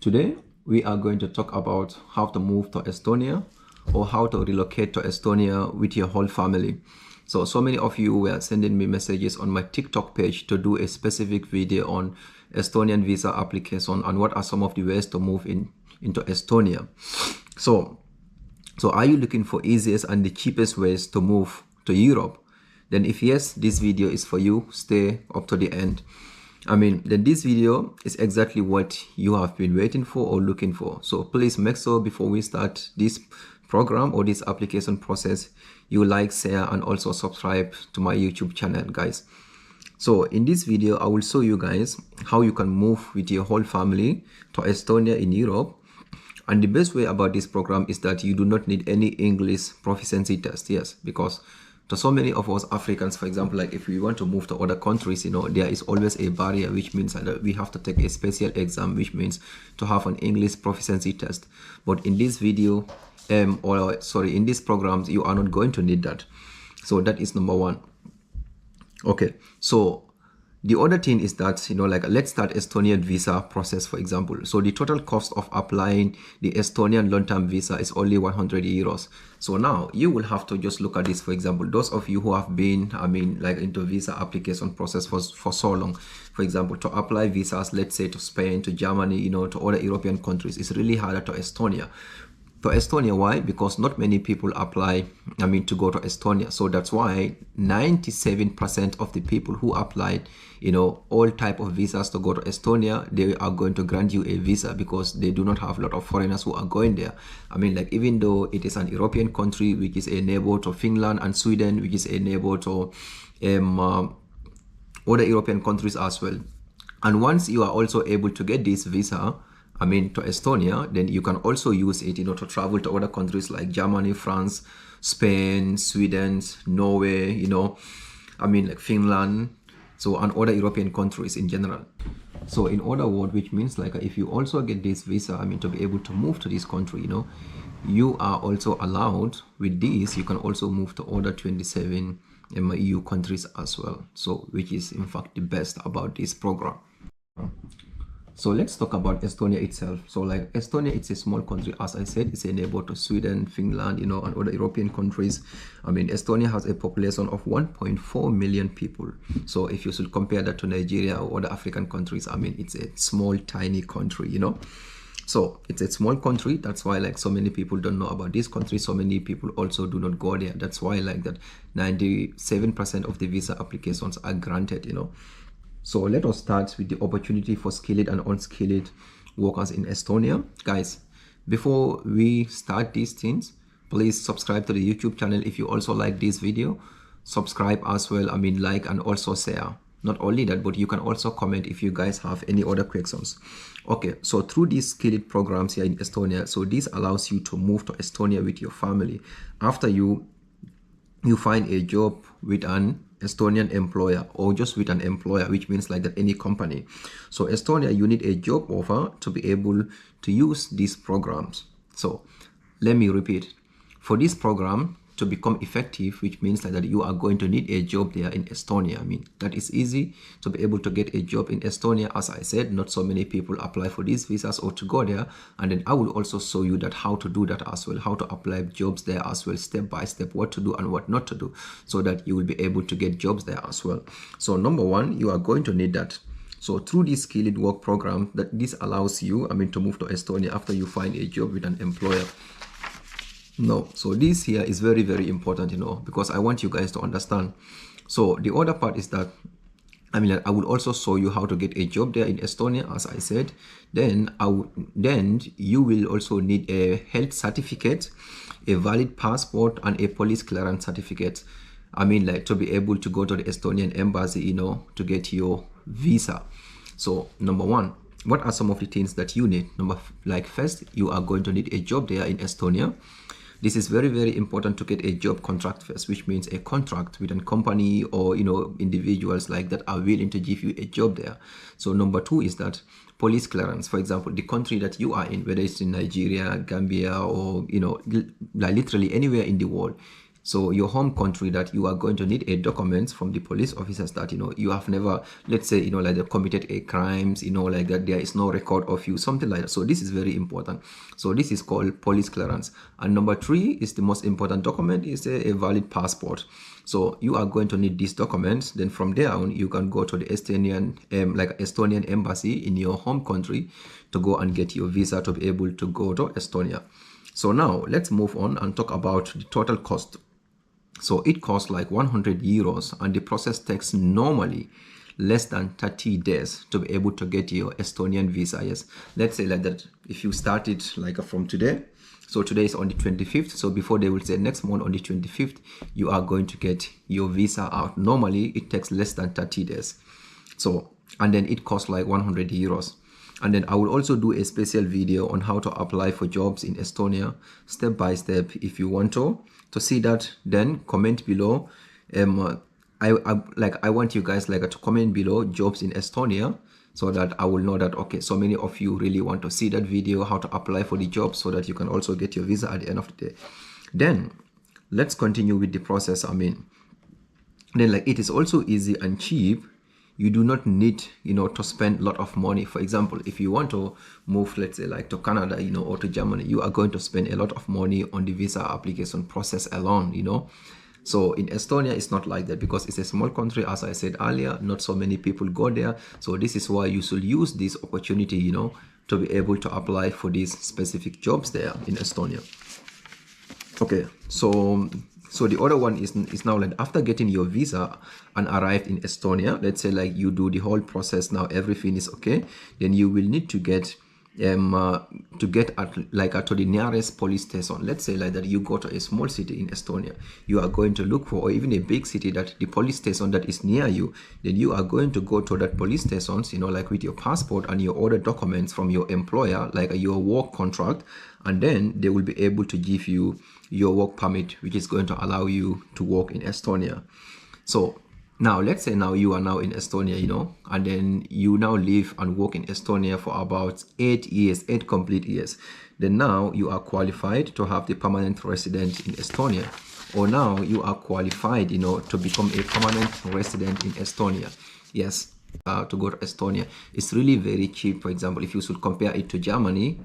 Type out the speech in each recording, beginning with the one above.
Today, we are going to talk about how to move to Estonia or how to relocate to Estonia with your whole family. So many of you were sending me messages on my TikTok page to do a specific video on Estonian visa application and what are some of the ways to move into Estonia. So are you looking for easiest and the cheapest ways to move to Europe? Then if yes, this video is for you. Stay up to the end. Then this video is exactly what you have been waiting for or looking for. So please make sure before we start this program or this application process, you like, share, and also subscribe to my YouTube channel, guys. So in this video, I will show you guys how you can move with your whole family to Estonia in Europe. And the best way about this program is that you do not need any English proficiency test. Yes, because to so many of us Africans, for example, like if we want to move to other countries, there is always a barrier, which means that we have to take a special exam, which means to have an English proficiency test. But in this video, in this program, you are not going to need that. So that is number one. Okay, so the other thing is that, let's start Estonian visa process, for example. So the total cost of applying the Estonian long-term visa is only 100 euros. So now you will have to just look at this, for example, those of you who have been, into visa application process for so long, for example, to apply visas, let's say to Spain, to Germany, to other European countries, it's really harder to Estonia. Why? Because not many people apply, to go to Estonia. So that's why 97% of the people who applied, all type of visas to go to Estonia, they are going to grant you a visa because they do not have a lot of foreigners who are going there. Even though it is an European country, which is a neighbor to Finland and Sweden, which is a neighbor to other European countries as well. And once you are also able to get this visa, to Estonia, then you can also use it, to travel to other countries like Germany, France, Spain, Sweden, Norway, like Finland, and other European countries in general. So in other words, which means like if you also get this visa, to be able to move to this country, you are also allowed with this, you can also move to other 27 EU countries as well. So which is in fact the best about this program. So let's talk about Estonia itself. So like Estonia, it's a small country. As I said, it's a neighbor to Sweden, Finland, and other European countries. Estonia has a population of 1.4 million people. So if you should compare that to Nigeria or other African countries, it's a small, tiny country, So it's a small country. That's why like so many people don't know about this country. So many people also do not go there. That's why like that 97% of the visa applications are granted, So let us start with the opportunity for skilled and unskilled workers in Estonia. Guys, before we start these things, please subscribe to the YouTube channel. If you also like this video, subscribe as well, like and also share. Not only that, but you can also comment if you guys have any other questions. Okay, so through these skilled programs here in Estonia, so this allows you to move to Estonia with your family. After you find a job with an Estonian employer or just with an employer, which means like that any company. So Estonia, you need a job offer to be able to use these programs. So let me repeat, for this program to become effective, which means like that you are going to need a job there in Estonia. That is easy to be able to get a job in Estonia. As I said, not so many people apply for these visas or to go there. And then I will also show you that how to do that as well, how to apply jobs there as well, step by step, what to do and what not to do, so that you will be able to get jobs there as well. So number one, you are going to need that. So through this skilled work program, that this allows you, to move to Estonia after you find a job with an employer. No, so this here is very, very important, because I want you guys to understand. So the other part is that, I will also show you how to get a job there in Estonia, as I said. Then you will also need a health certificate, a valid passport, and a police clearance certificate. To be able to go to the Estonian embassy, to get your visa. So number one, what are some of the things that you need? First, you are going to need a job there in Estonia. This is very, very important to get a job contract first, which means a contract with a company or, individuals like that are willing to give you a job there. So number two is that police clearance. For example, the country that you are in, whether it's in Nigeria, Gambia, or, literally anywhere in the world. So your home country, that you are going to need a document from the police officers that, you have never, let's say, like they committed a crimes, like that there is no record of you, something like that. So this is very important. So this is called police clearance. And number 3 is the most important document, is a valid passport. So you are going to need these documents. Then from there on, you can go to the Estonian embassy in your home country to go and get your visa to be able to go to Estonia. So now let's move on and talk about the total cost. So it costs like 100 euros, and the process takes normally less than 30 days to be able to get your Estonian visa. Yes, let's say like that if you started like from today. So today is on the 25th. So before they will say next month on the 25th, you are going to get your visa out. Normally it takes less than 30 days. So, and then it costs like 100 euros. And then I will also do a special video on how to apply for jobs in Estonia, step by step. If you want to see that, then comment below. I want you guys like to comment below jobs in Estonia, so that I will know that, okay, so many of you really want to see that video, how to apply for the job, so that you can also get your visa at the end of the day. Then let's continue with the process. Then like it is also easy and cheap. You do not need, to spend a lot of money. For example, if you want to move, let's say like to Canada, or to Germany, you are going to spend a lot of money on the visa application process alone, So in Estonia, it's not like that, because it's a small country. As I said earlier, not so many people go there. So this is why you should use this opportunity, to be able to apply for these specific jobs there in Estonia. Okay, so the other one is now like after getting your visa and arrived in Estonia, let's say like you do the whole process now, everything is okay, then you will need to get to the nearest police station. Let's say like that you go to a small city in Estonia, you are going to look for, or even a big city, that the police station that is near you, then you are going to go to that police stations, like with your passport and your other documents from your employer, like your work contract, and then they will be able to give you your work permit, which is going to allow you to work in Estonia. So now let's say now you are now in Estonia, and then you now live and work in Estonia for about 8 complete years. Then now you are qualified to have the permanent resident in Estonia, or now you are qualified, to become a permanent resident in Estonia. Yes. To go to Estonia, it's really very cheap. For example, if you should compare it to Germany,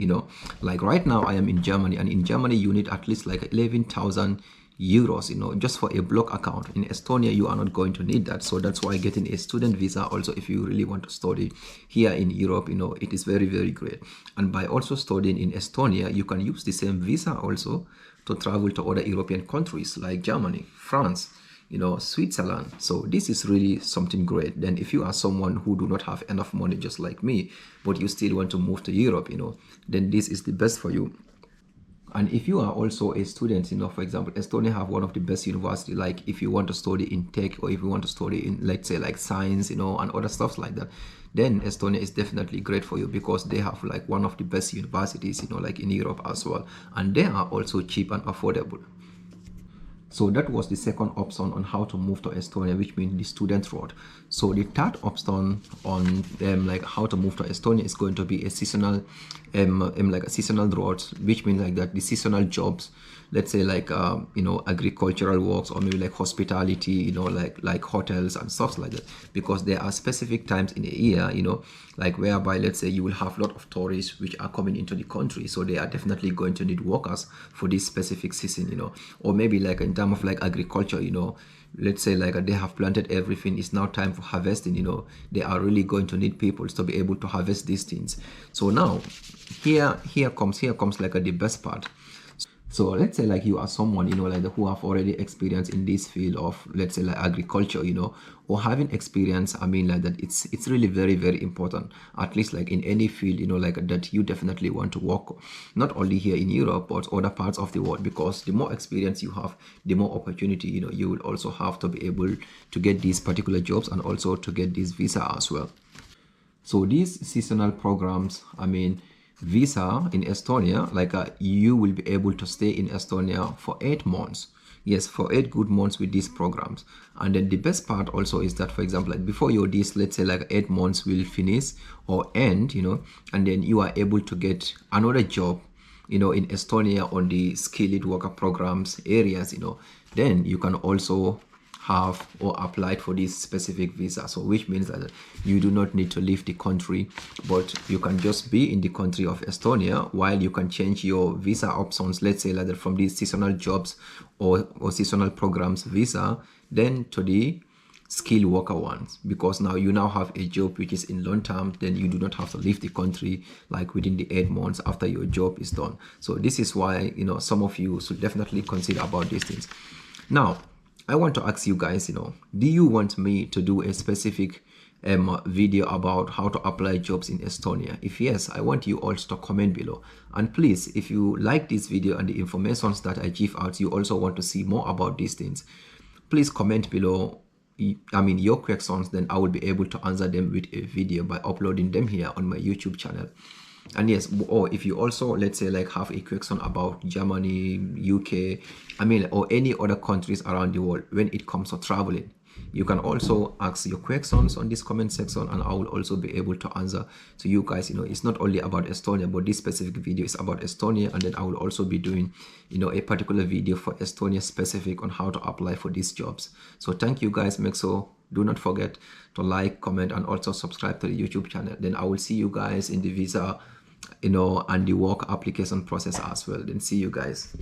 like right now I am in Germany, and in Germany you need at least like 11,000 euros, just for a block account. In Estonia, you are not going to need that. So that's why getting a student visa also, if you really want to study here in Europe, it is very, very great. And by also studying in Estonia, you can use the same visa also to travel to other European countries like Germany, France, Switzerland. So this is really something great. Then if you are someone who do not have enough money, just like me, but you still want to move to Europe, then this is the best for you. And if you are also a student, for example, Estonia have one of the best university. Like if you want to study in tech, or if you want to study in, let's say like science, and other stuff like that, then Estonia is definitely great for you, because they have like one of the best universities, like in Europe as well. And they are also cheap and affordable. So that was the second option on how to move to Estonia, which means the student route. So the third option on like how to move to Estonia is going to be a seasonal like a seasonal route, which means like that the seasonal jobs, let's say like agricultural works, or maybe like hospitality, like hotels and stuff like that, because there are specific times in a year, like whereby let's say you will have a lot of tourists which are coming into the country, so they are definitely going to need workers for this specific season, or maybe like in terms of like agriculture, let's say like they have planted everything, it's now time for harvesting, they are really going to need people to be able to harvest these things. So now here comes like the best part. So let's say like you are someone, like who have already experience in this field of, let's say like agriculture, or having experience. I mean like that it's really very, very important, at least like in any field, like that you definitely want to work, not only here in Europe, but other parts of the world, because the more experience you have, the more opportunity, you will also have to be able to get these particular jobs, and also to get this visa as well. So these seasonal programs, visa in Estonia, like you will be able to stay in Estonia for 8 months. Yes, for 8 good months with these programs. And then the best part also is that, for example, like before your this, let's say like 8 months will finish or end, and then you are able to get another job, in Estonia on the skilled worker programs areas, then you can also have or applied for this specific visa. So which means that you do not need to leave the country, but you can just be in the country of Estonia while you can change your visa options, let's say like from these seasonal jobs or seasonal programs visa, then to the skilled worker ones, because now you now have a job which is in long term, then you do not have to leave the country like within the 8 months after your job is done. So this is why some of you should definitely consider about these things. Now I want to ask you guys, do you want me to do a specific video about how to apply jobs in Estonia? If yes, I want you also to comment below. And please, if you like this video and the information that I give out, you also want to see more about these things, please comment below your questions, then I will be able to answer them with a video by uploading them here on my YouTube channel. And yes, or if you also, let's say like have a question about Germany, UK, or any other countries around the world when it comes to traveling, you can also ask your questions on this comment section, and I will also be able to answer to you guys. It's not only about Estonia, but this specific video is about Estonia, and then I will also be doing a particular video for Estonia specific on how to apply for these jobs. So thank you guys. Do not forget to like, comment, and also subscribe to the YouTube channel. Then I will see you guys in the visa and the work application process as well. Then see you guys.